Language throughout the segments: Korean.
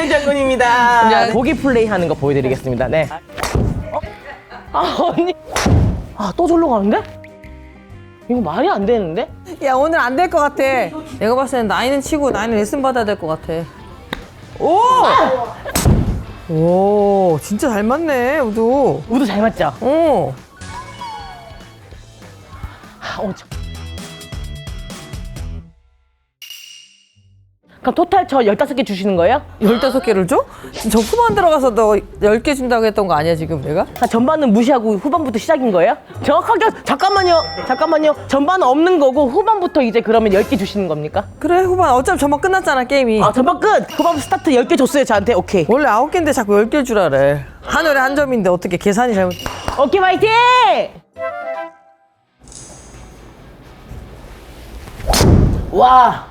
김태현 장군입니다. 보기 플레이 하는 거 보여드리겠습니다. 네. 언니. 또 절로 가는데? 이거 말이 안 되는데? 야, 오늘 안 될 것 같아. 내가 봤을 땐 나이는 치고 나이는 레슨 받아야 될 것 같아. 오! 오, 진짜 잘 맞네, 우도. 우도 잘 맞죠? 어. 그럼 토탈 저 15개 주시는 거예요? 15개를 줘? 저 후반 들어가서 너 10개 준다고 했던 거 아니야, 지금 내가? 전반은 무시하고 후반부터 시작인 거예요? 정확하게 잠깐만요. 전반은 없는 거고 후반부터 이제 그러면 10개 주시는 겁니까? 그래, 후반. 어차피 전반 끝났잖아, 게임이. 전반 끝! 후반 스타트 10개 줬어요 저한테. 오케이. 원래 9개인데 자꾸 10개를 주라래. 한 월에 한 점인데 어떻게 계산이 잘못. 오케이 화이팅! 와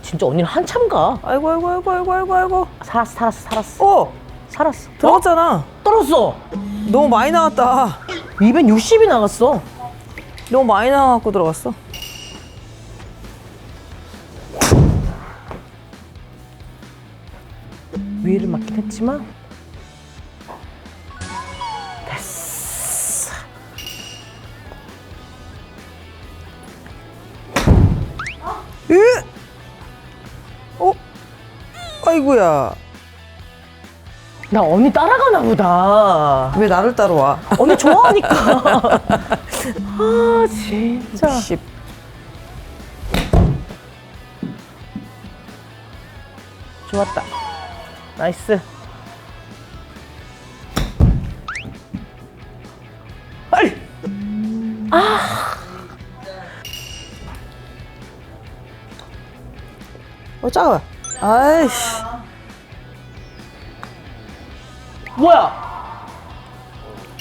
진짜 언니는 한참 가. 아이고. 살았어. 오! 살았어. 들어갔잖아. 떨었어. 너무 많이 나왔다. 260이 나갔어. 너무 많이 나와갖고 들어갔어. 위를 맞긴 했지만 됐어. 아이고야. 나 언니 따라가나 보다. 왜 나를 따라와? 언니 좋아하니까. 진짜. 60. 좋았다. 나이스. 아이. 작아. 아이씨. 뭐야?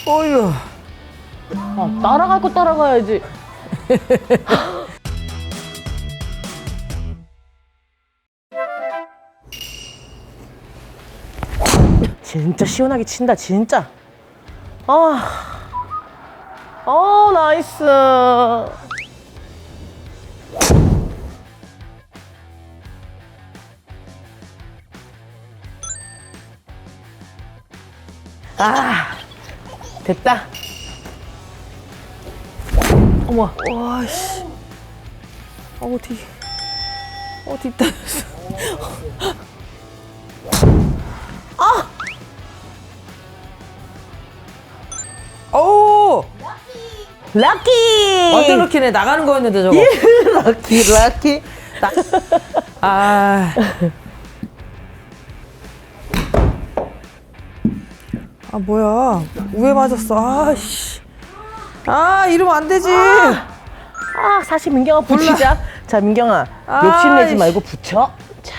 어휴. 따라갈 거 따라가야지. 진짜 시원하게 친다, 진짜. 나이스. 됐다. 어머. 와씨. 뒷다. 오! 락키! 완전 럭키네. 나가는 거였는데 저거. 락키. 뭐야. 우에 맞았어. 아씨. 이러면 안 되지. 사실 민경아 붙이자. 자, 민경아. 욕심내지 말고 붙여. 자.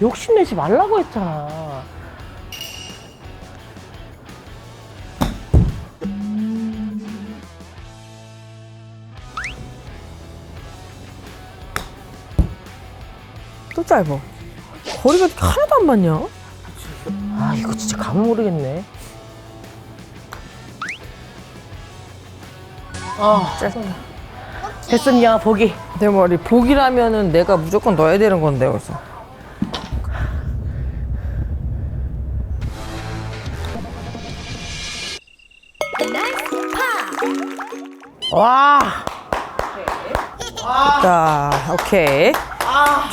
욕심내지 말라고 했잖아. 또 짧아. 거리가 하나도 안 맞냐? 이거 진짜 감을 모르겠네. 짧다. 됐습니다, 보기. 내 머리 복이라면은 내가 무조건 넣어야 되는 건데 벌써. 와. 자, 오케이.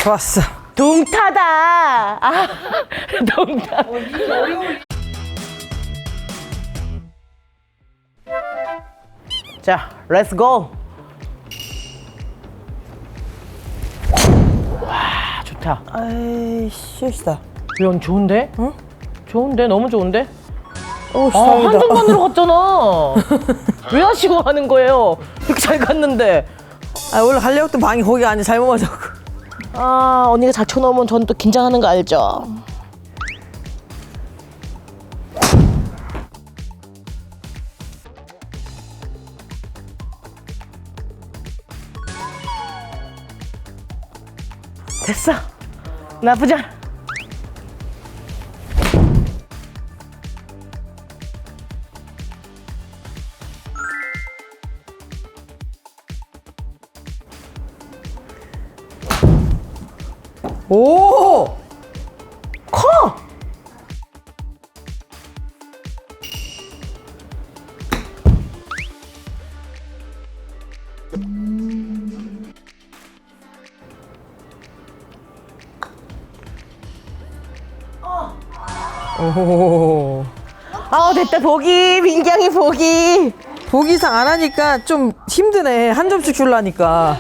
좋았어. 동타다. 동타. 자, 렛츠 고. 와, 좋다. 실수다. 면 좋은데? 응? 좋은데? 너무 좋은데? 다행이다. 한정반으로 갔잖아. 왜 하시고 하는 거예요? 이렇게 잘 갔는데. 원래 가려고 했던 방이 거기가 아니야. 잘못 맞았고. 언니가 잘 쳐놓으면 저는 또 긴장하는 거 알죠? 됐어. 나쁘지 않아. 오! 커! 오. 아 됐다 보기 민경이 보기. 보기상 안 하니까 좀 힘드네. 한 점씩 줄라니까.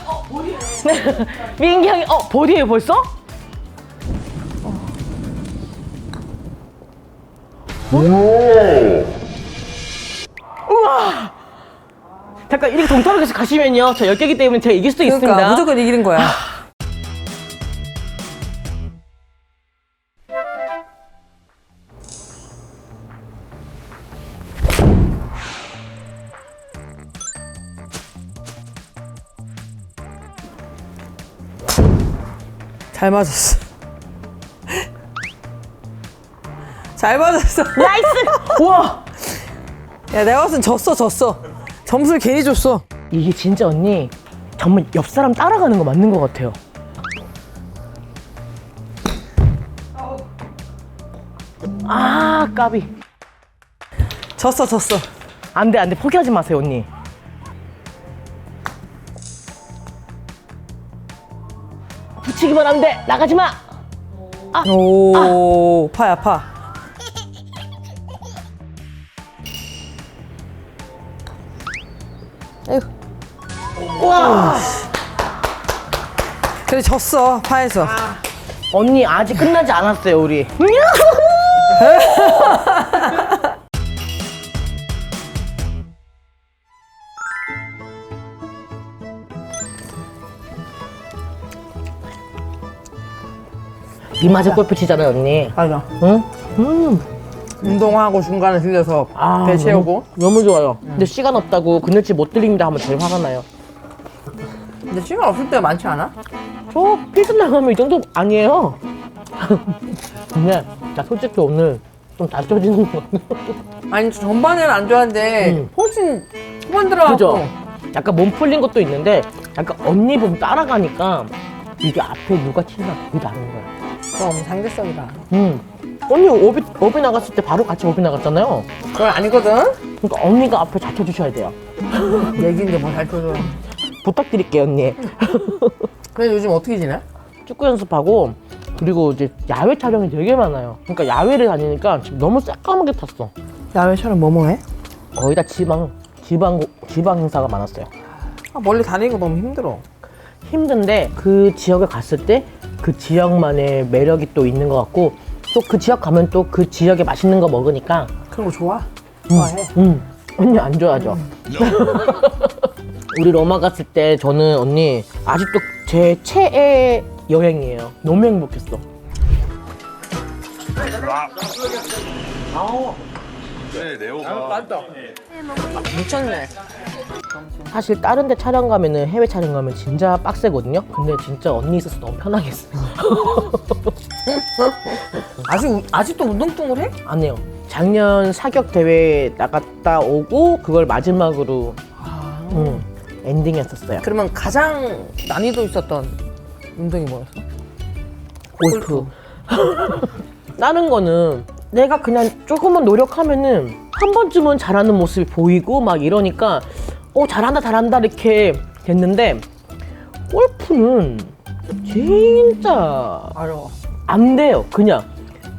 민경이 보디에 벌써? 우와. 잠깐 이렇게 동떨어져서 가시면요 저 10개이기 때문에 제가 이길 수도 그러니까 있습니다. 무조건 이기는 거야. 잘 맞았어. 잘 맞았어. 나이스. 우와. 야, 내가 봤을 땐 졌어. 점수를 괜히 줬어. 이게 진짜 언니 정말 옆 사람 따라가는 거 맞는 것 같아요. 아 까비. 졌어. 안돼 포기하지 마세요 언니. 붙이기만 하면 돼. 나가지 마. 오, 파야, 파. 에휴. 와. 그래, 졌어, 파에서. 언니 아직 끝나지 않았어요 우리. 이 맛에 골프 치잖아요 언니. 맞아. 응? 운동하고 중간에 들려서 배 채우고. 너무 좋아요. 근데 시간 없다고 그늘집 못 들립니다 하면 제일 화가 나요. 근데 시간 없을 때가 많지 않아? 저 필승 나가면 이 정도 아니에요. 근데 나 솔직히 오늘 좀 낮춰지는 거 같아요. 아니, 전반에는 안 좋아하는데 훨씬 후반 들어가고. 그죠? 약간 몸 풀린 것도 있는데 약간 언니 보면 따라가니까 이게 앞에 누가 치나 되게 다른 거야. 그럼 상대성이다. 언니 오비 나갔을 때 바로 같이 오비 나갔잖아요. 그건 아니거든? 그러니까 언니가 앞에 잘 쳐주셔야 돼요. 얘기인데 뭐 잘 쳐줘. 부탁드릴게요 언니. 그래, 요즘 어떻게 지내? 축구 연습하고 그리고 이제 야외 촬영이 되게 많아요. 그러니까 야외를 다니니까 지금 너무 새까맣게 탔어. 야외 촬영 뭐뭐 해? 거의 다 지방 행사가 많았어요. 아, 멀리 다니는 거 너무 힘들어. 힘든데 그 지역에 갔을 때 그 지역만의 매력이 또 있는 것 같고 또 그 지역 가면 또 그 지역에 맛있는 거 먹으니까 그런 거 좋아? 좋아해. 언니 안 좋아하죠? 우리 로마 갔을 때 저는 언니 아직도 제 최애 여행이에요. 너무 행복했어. 네, 네오가 미쳤네. 사실 다른 데 촬영 가면은 해외 촬영 가면 진짜 빡세거든요. 근데 진짜 언니 있어서 너무 편하겠어요. 아직도 운동통을 해? 안 해요. 작년 사격 대회 나갔다 오고 그걸 마지막으로 엔딩했었어요. 그러면 가장 난이도 있었던 운동이 뭐였어? 골프. 다른 거는 내가 그냥 조금만 노력하면은 한 번쯤은 잘하는 모습이 보이고 막 이러니까 잘한다 이렇게 됐는데 골프는 진짜 어려워. 안 돼요. 그냥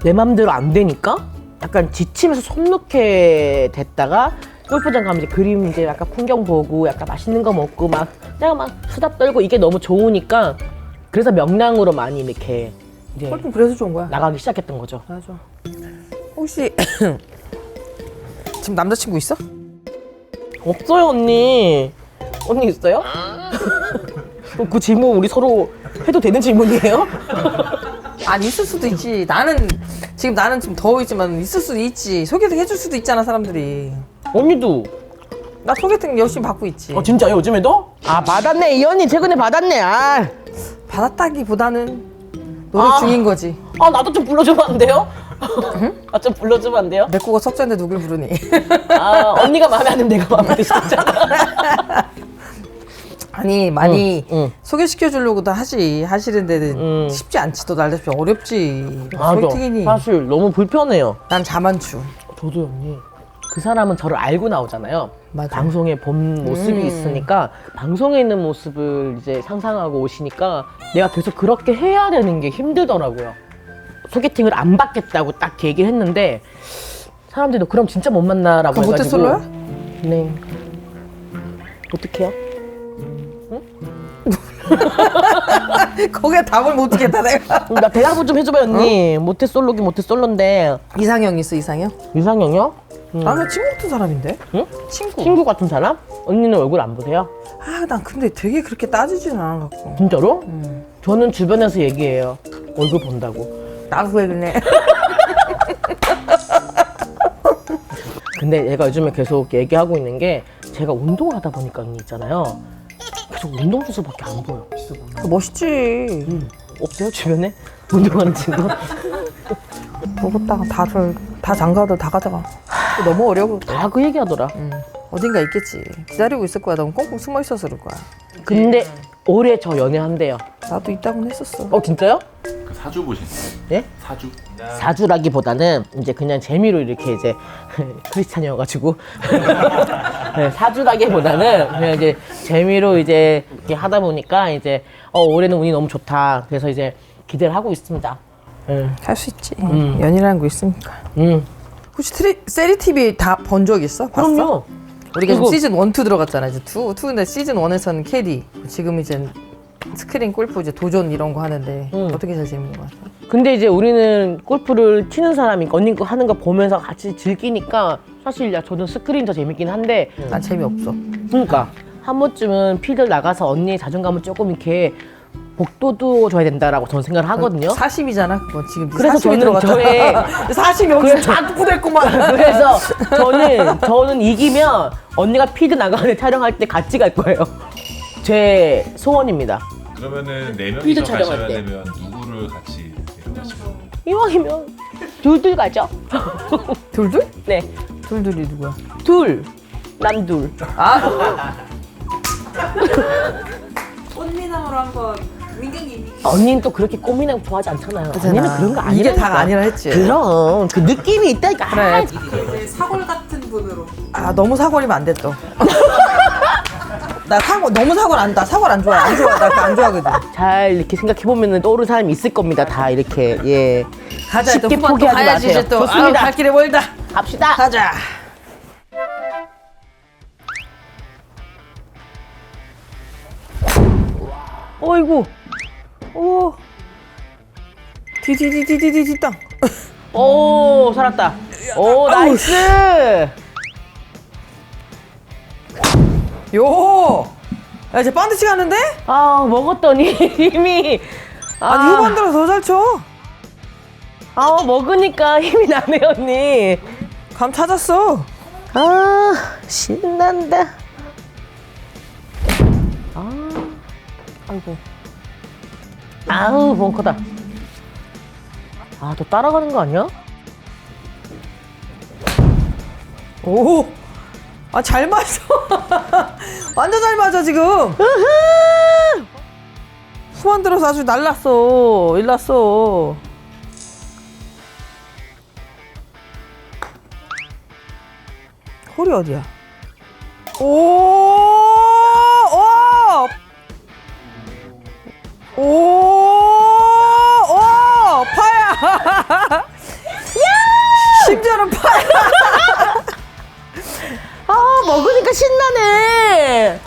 내 맘대로 안 되니까 약간 지치면서 손 놓게 됐다가 골프장 가면 이제 그림 이제 약간 풍경 보고 약간 맛있는 거 먹고 막 내가 막 수다 떨고 이게 너무 좋으니까 그래서 명랑으로 많이 이렇게 이제 골프 그래서 좋은 거야. 나가기 시작했던 거죠. 맞아. 혹시 지금 남자친구 있어? 없어요 언니. 언니 있어요? 그 질문 우리 서로 해도 되는 질문이에요? 아니, 있을 수도 있지. 나는 지금 더워 있지만 있을 수도 있지. 소개팅 해줄 수도 있잖아, 사람들이. 언니도. 나 소개팅 열심히 받고 있지. 진짜요 요즘에도? 아 받았네 이 언니 최근에 받았네. 받았다기보다는 노력 아. 중인 거지. 나도 좀 불러주면 안 돼요? 좀 불러주면 안 돼요? 내 거가 석자인데 누굴 부르니? 언니가 마음에 안 들면 내가 마음에 드시잖아. 아니 많이 응. 소개시켜 주려고도 하시는 데는 쉽지 않지. 또 날다시피 어렵지. 맞아. 소개팅이니. 사실 너무 불편해요. 난 자만추. 저도 언니. 그 사람은 저를 알고 나오잖아요. 맞아. 방송에 본 모습이 있으니까 방송에 있는 모습을 이제 상상하고 오시니까 내가 계속 그렇게 해야 되는 게 힘들더라고요. 소개팅을 안 받겠다고 딱 얘기를 했는데 사람들이 너 그럼 진짜 못 만나라고 그럼 해가지고 모태솔로야? 네. 어떡해요? 거기에 답을 못 듣겠다 내가. 나 대답을 좀 해줘봐요 언니. 모태솔로긴 모태솔로인데 이상형 있어 이상형? 이상형이요? 나는 친구 같은 사람인데. 응? 친구. 친구 같은 사람? 언니는 얼굴 안 보세요? 아, 난 근데 되게 그렇게 따지지는 않아갖고. 진짜로? 저는 주변에서 얘기해요. 얼굴 본다고. 나도 왜 그래? 근데 얘가 요즘에 계속 얘기하고 있는 게 제가 운동을 하다 보니까 언니 있잖아요. 계속 운동선수밖에 안 보여. 멋있지. 없어요 주변에? 운동하는 친구? 먹었다가 다 장가들 다 가져가. 너무 어려워. 다 그 얘기하더라. 어딘가 있겠지. 기다리고 있을 거야. 너무 꽁꽁 숨어 있어서 그럴 거야. 근데 올해 저 연애한대요. 나도 있다고는 했었어. 진짜요? 그 사주 보신 네? 사주? 사주라기보다는 이제 그냥 재미로 이렇게 이제 크리스찬이어가지고 네, 사주라기보다는 그냥 이제 재미로 이제 이렇게 하다 보니까 이제 올해는 운이 너무 좋다. 그래서 이제 기대를 하고 있습니다. 할 수 있지. 연이라는 거 있으니까. 혹시 세리 TV 다 본 적 있어? 봤어? 그럼요. 우리가 지금 그거- 시즌 1, 2 들어갔잖아. 이제 2인데 시즌 1에서는 캐디. 지금 이제 스크린 골프 이제 도전 이런 거 하는데 어떻게 제일 재밌는 거 같아? 근데 이제 우리는 골프를 치는 사람이 언니 거 하는 거 보면서 같이 즐기니까 사실 야 저는 스크린 더 재밌긴 한데 난 재미없어. 그러니까 한 번쯤은 필드 나가서 언니의 자존감을 조금 이렇게 복돋워줘야 된다라고 저는 생각을 하거든요. 40이잖아. 그거 지금 그래서 40이 저는 들어갔잖아. 저의 40이 여기 그래서- 쫙 부대있구만. 그래서 저는 이기면 언니가 필드 나가는 촬영할 때 같이 갈 거예요. 제 소원입니다. 그러면은 네 필드 명이서 촬영할 가셔야 때. 되면 누구를 같이 데려가시면? 이왕이면 둘둘 가죠. 둘둘? 네, 둘둘이 누구야? 둘, 남 둘. 아, 꽃미남으로 한번 민경이 언니는 또 그렇게 꼬미남 좋아하지 않잖아요. 언니는 그런 거 아니야. 이게 다가 아니라 했지. 그럼 그 느낌이 있다니까. 그래. 이제 사골 같은 분으로 아, 너무 사골이면 안 돼 또. 나 너무 사골 안, 나 사골 안 좋아해. 안 좋아. 나 그거 안 좋아하거든. 잘 이렇게 생각해 보면은 떠오르는 사람이 있을 겁니다. 다 이렇게 예. 가자. 쉽게 또 후반 또 포기하지 가야지 마세요. 이제 또. 좋습니다. 아, 갈 길이 멀다. 갑시다. 가자. 어이구. 오. 디디디디디디 땅. 오 살았다. 오 나이스. 요. 야, 이제 반드시 가는데? 아 먹었더니 힘이. 아니, 후반 들어 더 잘 쳐. 먹으니까 힘이 나네 언니. 감 찾았어. 아 신난다. 아이고. 아우 벙커다. 너 따라가는 거 아니야? 오. 아, 잘 맞아. 완전 잘 맞아, 지금. 후반 들어서 아주 날랐어. 일났어. 홀이 어디야? 오! 오! 오! 파야! 심지어는 파야! 먹으니까 신나네.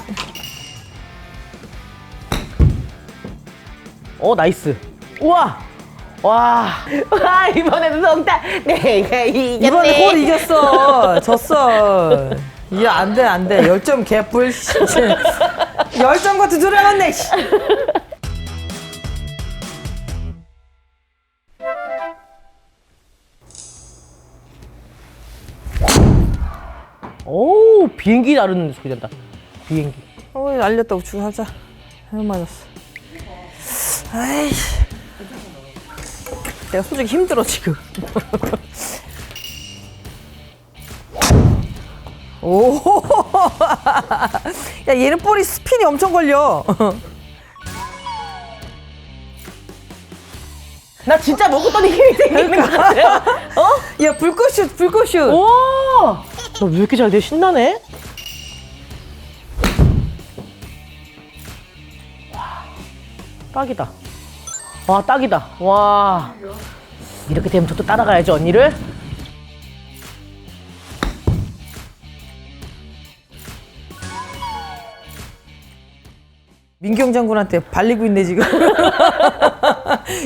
나이스. 우와. 와 이번에도 성타. 내가 이겼네. 이번에 홀 이겼어. 졌어. 이게 안 돼, 안 돼. 열점 개뿔. 10점 같은 소리 해놨네. 씨. 오 비행기 나르는 소리 난다. 비행기. 알렸다고 주고 하자. 잘못 맞았어. 아이씨. 내가 솔직히 힘들어, 지금. 오. 야, 얘는 볼이 스핀이 엄청 걸려. 나 진짜 먹었더니 힘이 생기는 것 같아요. 어? 야, 불꽃슛, 불꽃슛. 오! 너 왜 이렇게 잘 돼? 신나네? 와, 딱이다. 와, 딱이다. 와. 이렇게 되면 저도 따라가야죠, 언니를. 민경 장군한테 발리고 있네, 지금.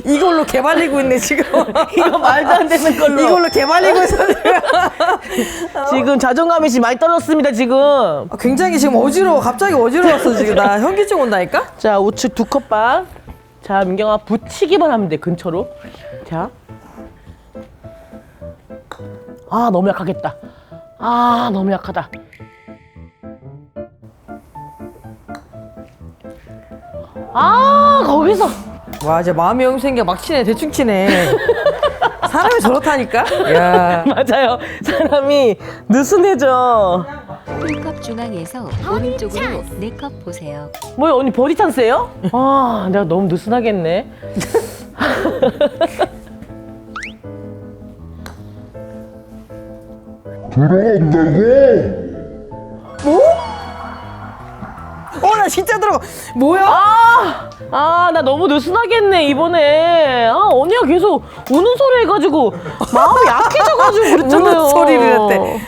이걸로 개발리고 있네, 지금. 이거 말도 안 되는 걸로. 이걸로 개발리고 있어, 지금. 지금 자존감이 지금 많이 떨어졌습니다, 지금. 아, 굉장히 지금 어지러워. 갑자기 어지러웠어, 지금. 나 현기증 온다니까? 자, 우측 2컵밥. 자, 민경아, 붙이기만 하면 돼, 근처로. 자. 아, 너무 약하겠다. 아, 너무 약하다. 아, 거기서. 와, 이제 마음이 영 생겨. 막 치네, 대충 치네. 사람이 저렇다니까? 야. 맞아요. 사람이 느슨해져. 홀컵 중앙에서 오른쪽으로 4컵 보세요. 뭐야, 언니 버디 찬스예요? 아, 내가 너무 느슨하겠네. 나 진짜 들어가. 뭐야? 아, 나 너무 느슨하겠네, 이번에. 아, 언니가 계속 우는 소리 해가지고 마음이 약해져가지고 그랬잖아요. 우는 소리를 했대.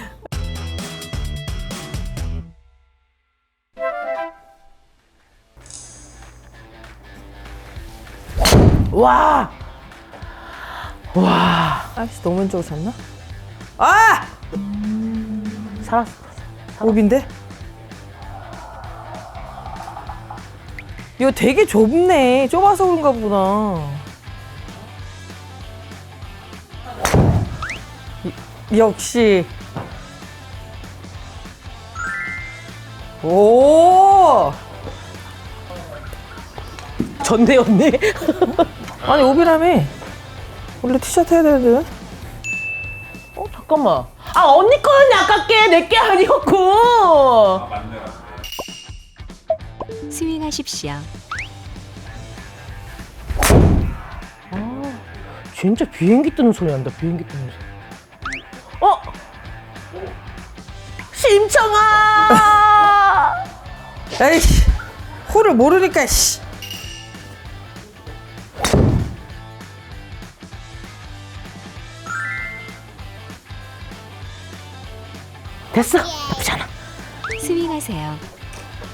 와. 아이씨, 너무 왼쪽으로 샀나? 아! 살았어. 오비인데? 이거 되게 좁네. 좁아서 그런가 보구나. 역시. 오! 전대 언니. 아니, 오비라며. 원래 티셔츠 해야 되는데. 잠깐만. 아, 언니 거는 아깝게 내 게 아니었고. 스윙하십시오. 진짜 비행기 뜨는 소리 난다. 비행기 뜨는 소리. 심청아. 에이씨. 홀을 모르니까, 씨. 됐어. 나쁘지 않아. 스윙하세요.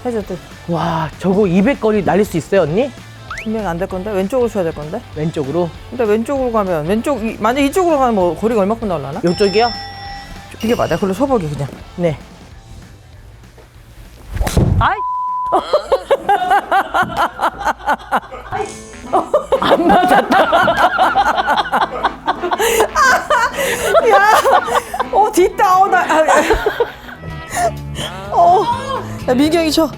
해줬대. 와, 저거 200거리 날릴 수 있어요, 언니? 분명히 안 될 건데? 왼쪽으로 쳐야 될 건데? 왼쪽으로. 근데 왼쪽으로 가면, 만약 이쪽으로 가면 뭐 거리가 얼마큼 나올라나? 이쪽이요? 이게 맞아. 그걸로 서보기, 그냥. 네. 아이! 안 맞았다. 뒷다, 야, 민경이 쳐.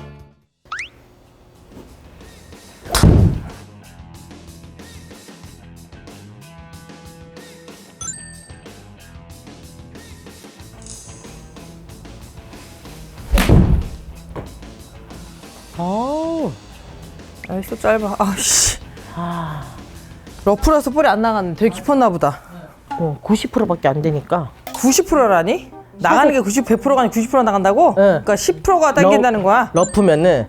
어우. 아이씨, 짧아. 아씨. 아, 러프라서 볼이 안 나갔는데 되게 깊었나 보다. 90%밖에 안 되니까. 90%라니? 나가는 게 100%가 아니고 90% 나간다고? 응. 그러니까 10%가 당긴다는 거야? 러프면은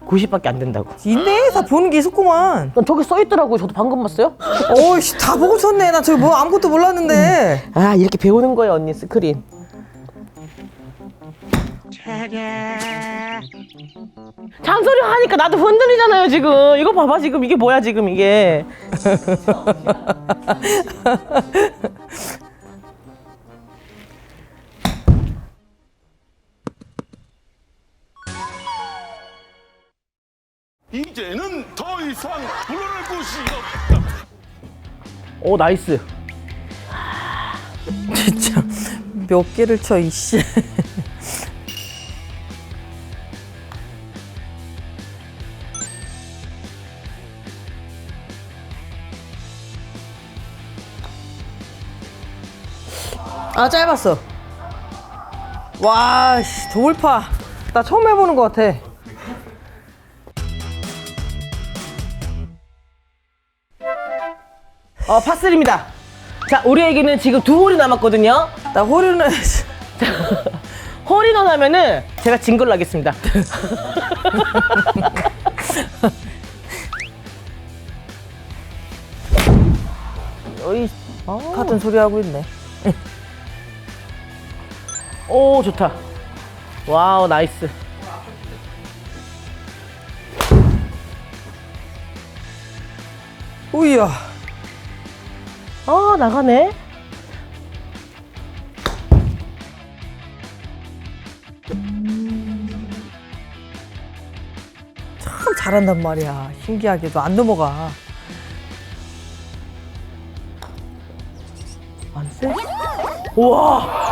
90밖에 안 된다고. 있네? 다 보는 게 있었구만. 저기 써 있더라고요. 저도 방금 봤어요. 어이씨, 다 보고 쳤네. 나 저기 뭐 아무것도 몰랐는데. 아, 이렇게 배우는 거예요, 언니 스크린. 잔소리 하니까 나도 흔들리잖아요, 지금. 이거 봐봐, 지금 이게 뭐야, 지금 이게. 이제는 더 이상 물러날 곳이 없다. 오, 나이스. 진짜 몇 개를 쳐, 이씨. 아, 짧았어. 와, 씨, 돌파. 나 처음 해보는 것 같아. 파3입니다. 자, 우리에게는 지금 2홀이 남았거든요. 나 홀이는 홀인원 하면은 제가 진 걸로 하겠습니다. 어이, 같은 소리 하고 있네. 오, 좋다. 와우, 나이스. 우이야. 나가네. 참 잘한단 말이야. 신기하게도 안 넘어가. 안 쎄? 우와.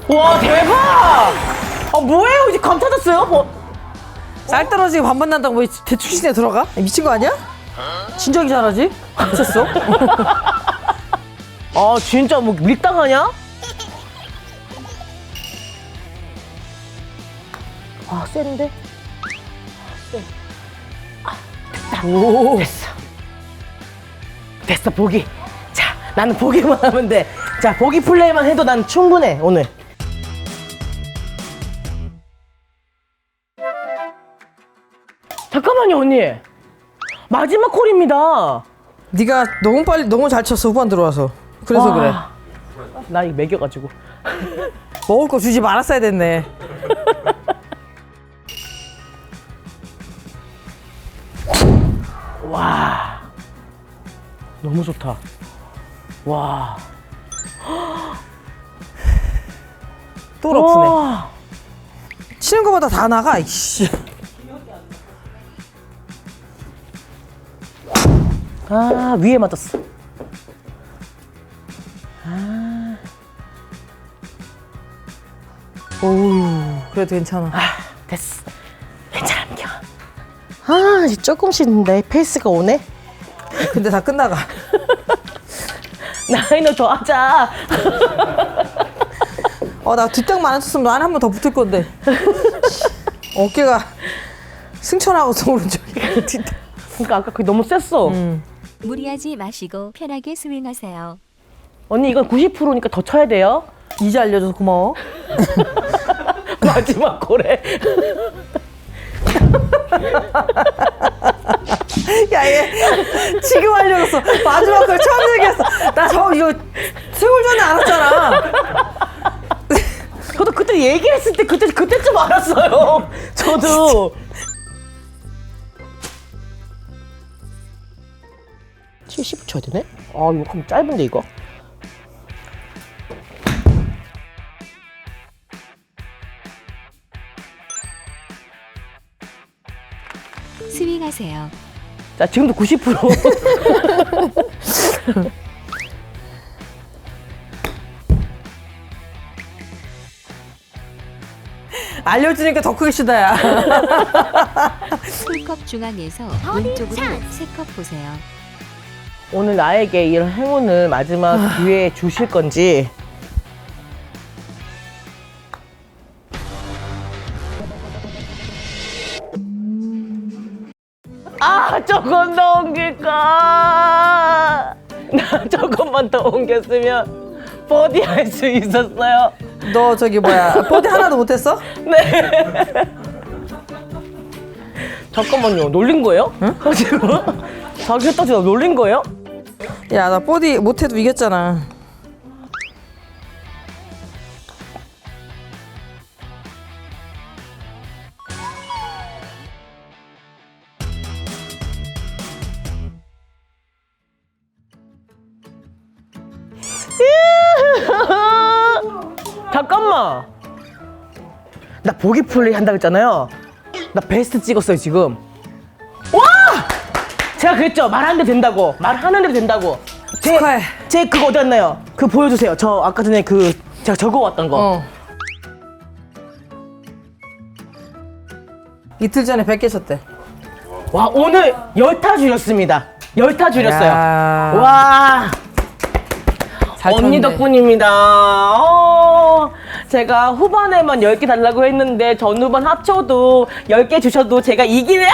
와, 대박! 뭐예요? 이제 감 찾았어요? 쌀 떨어지게 반반 난다고 뭐 대충 시내 들어가? 미친 거 아니야? 진작에 잘하지? 미쳤어? 진짜 뭐 밀당하냐? 센데? 쎄. 됐다. 오. 됐어, 보기. 자, 나는 보기만 하면 돼. 자, 보기 플레이만 해도 난 충분해, 오늘. 잠깐만요, 언니. 마지막 콜입니다. 네가 너무 빨리 너무 잘 쳤어 후반 들어와서. 그래서 와, 그래. 나 이거 매겨가지고. 먹을 거 주지 말았어야 됐네. 와, 너무 좋다. 와. 또 러프네. 와. 치는 거보다 다 나가. 이씨. 위에 맞았어. 오우. 그래도 괜찮아. 됐어. 괜찮아, 민경. 이제 조금씩 내 페이스가 오네. 근데 다 끝나가. 나이너 더 하자. 나 뒷땅만 안 쳤으면 난 한 번 더 붙을 건데. 어깨가 승천하고서 오른쪽이. 뒷땅. 그러니까 아까 그게 너무 셌어. 무리하지 마시고 편하게 스윙하세요. 언니 이건 90%니까 더 쳐야 돼요. 이제 알려줘서 고마워. 마지막 콜에. 야, 얘 지금 알려줬어. 마지막 걸 처음 얘기했어. 나 이거 세월 전에 알았잖아. 저도 그때 얘기했을 때 그때쯤 알았어요. 저도. 70 쳐야 되네? 이거 그럼 짧은데 이거? 스윙하세요. 자, 지금도 90%. 알려주니까 더 크게 치다야. 풀컵 중앙에서 왼쪽으로 3컵 보세요. 오늘 나에게 이런 행운을 마지막 기회에 주실 건지. 조금 더 옮길까? 나 조금만 더 옮겼으면 버디 할 수 있었어요. 너 저기 뭐야 버디 하나도 못했어? 네. 잠깐만요. 놀린 거예요? 응? 지금? 자기 했다지 나 놀린 거예요? 야, 나 버디 못해도 이겼잖아. 잠깐만. 나 보기 플레이 한다고 했잖아요. 나 베스트 찍었어요 지금. 와! 제가 그랬죠. 말하는 데 된다고. 말하는 데 된다고. 축하해. 제 그거 어디 갔나요? 그거 보여주세요. 저 아까 전에 제가 적어왔던 거. 이틀 전에 100개 쳤대. 와, 오늘 10타 줄였습니다. 10타 줄였어요. 야. 와. 잘 언니 쳤네. 덕분입니다. 제가 후반에만 10개 달라고 했는데 전후반 합쳐도 10개 주셔도 제가 이기네요.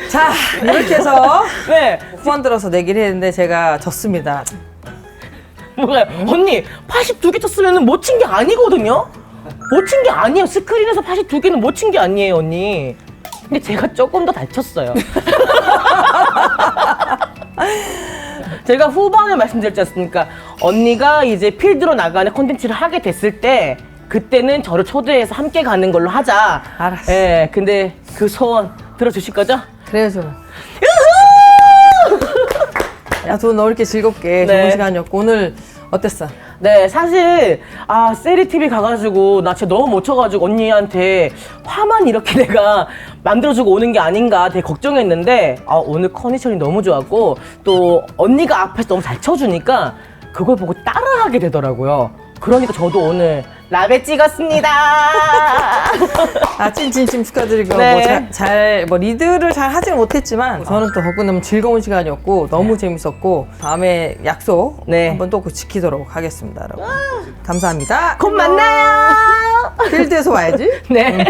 자, 이렇게 해서 네. 후반 들어서 내기를 했는데 제가 졌습니다. 뭐가요? 언니 82개 쳤으면 못 친 게 아니거든요? 못 친 게 아니에요. 스크린에서 82개는 못 친 게 아니에요, 언니. 근데 제가 조금 더 잘 쳤어요. 제가 후반에 말씀드렸지 않습니까? 언니가 이제 필드로 나가는 콘텐츠를 하게 됐을 때 그때는 저를 초대해서 함께 가는 걸로 하자. 알았어. 예, 근데 그 소원 들어주실 거죠? 그래야죠. 야, 돈 넣을게 즐겁게 네. 좋은 시간이었고 오늘 어땠어? 네, 사실 세리TV 가가지고 나 진짜 너무 못 쳐가지고 언니한테 화만 이렇게 내가 만들어주고 오는 게 아닌가 되게 걱정했는데 오늘 컨디션이 너무 좋았고 또 언니가 앞에서 너무 잘 쳐주니까 그걸 보고 따라하게 되더라고요. 그러니까 저도 오늘 라베 찍었습니다. 찐 축하드리고 네. 리드를 잘 하지는 못했지만 저는 또 덕분에 너무 즐거운 시간이었고 너무 재밌었고 다음에 약속 네. 한번 또 지키도록 하겠습니다, 여러분. 감사합니다. 곧 만나요. 필드에서 와야지. 네.